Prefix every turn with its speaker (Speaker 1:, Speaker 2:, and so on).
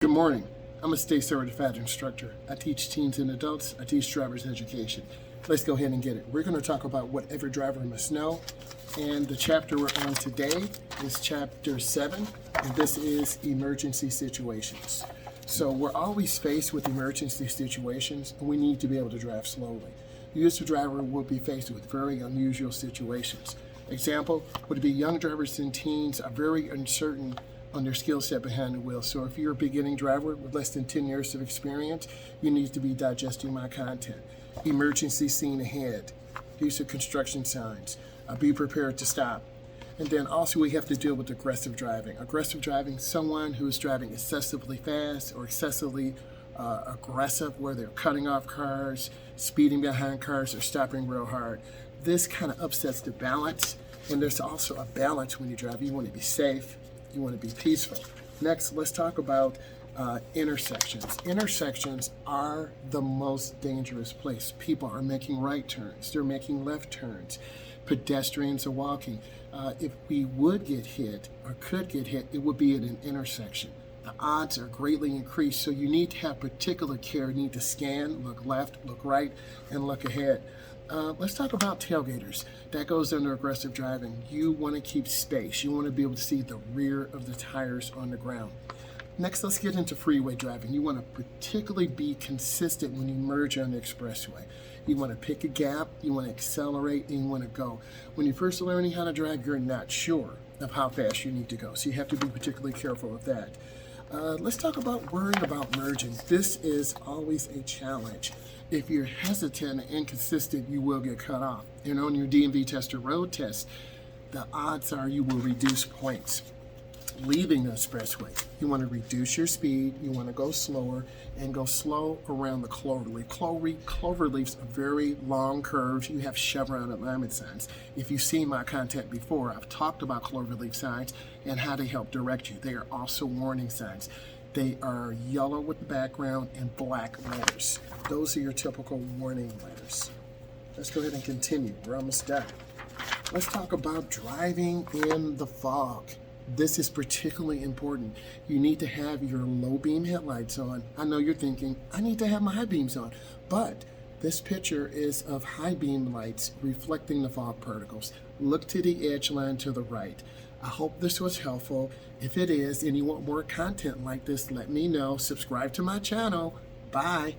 Speaker 1: Good morning. I'm a state certified instructor. I teach teens and adults. I teach driver's education. Let's go ahead and get it. We're going to talk about what every driver must know. And the chapter we're on today is chapter 7, and this is emergency situations. So we're always faced with emergency situations, and we need to be able to drive slowly. You as a driver will be faced with very unusual situations. Example would be young drivers and teens are very uncertain on their skill set behind the wheel. So if you're a beginning driver with less than 10 years of experience, you need to be digesting my content. Emergency scene ahead. These are construction signs. Be prepared to stop. And then also we have to deal with aggressive driving. Aggressive driving, someone who is driving excessively fast or excessively aggressive, where they're cutting off cars, speeding behind cars, or stopping real hard. This kind of upsets the balance. And there's also a balance when you drive. You want to be safe. You want to be peaceful. Next, let's talk about intersections. Intersections are the most dangerous place. People are making right turns. They're making left turns. Pedestrians are walking. If we would get hit or could get hit, it would be at an intersection. The odds are greatly increased, so you need to have particular care. You need to scan, look left, look right, and look ahead. Let's talk about tailgaters. That goes under aggressive driving. You want to keep space. You want to be able to see the rear of the tires on the ground. Next, let's get into freeway driving. You want to particularly be consistent when you merge on the expressway. You want to pick a gap, you want to accelerate, and you want to go. When you're first learning how to drive, you're not sure of how fast you need to go, so you have to be particularly careful with that. Let's talk about worrying about merging. This is always a challenge. If you're hesitant and inconsistent, you will get cut off. And on your DMV test or road test, the odds are you will reduce points. Leaving the expressway, you want to reduce your speed, you want to go slower, and go slow around the cloverleaf. Cloverleafs are very long curves. You have chevron alignment signs. If you've seen my content before, I've talked about cloverleaf signs and how they help direct you. They are also warning signs. They are yellow with the background and black letters. Those are your typical warning letters. Let's go ahead and continue. We're almost done. Let's talk about driving in the fog. This is particularly important. You need to have your low beam headlights on. I know you're thinking, I need to have my high beams on, but this picture is of high beam lights reflecting the fog particles. Look to the edge line to the right. I hope this was helpful. If it is, and you want more content like this, let me know. Subscribe to my channel. Bye.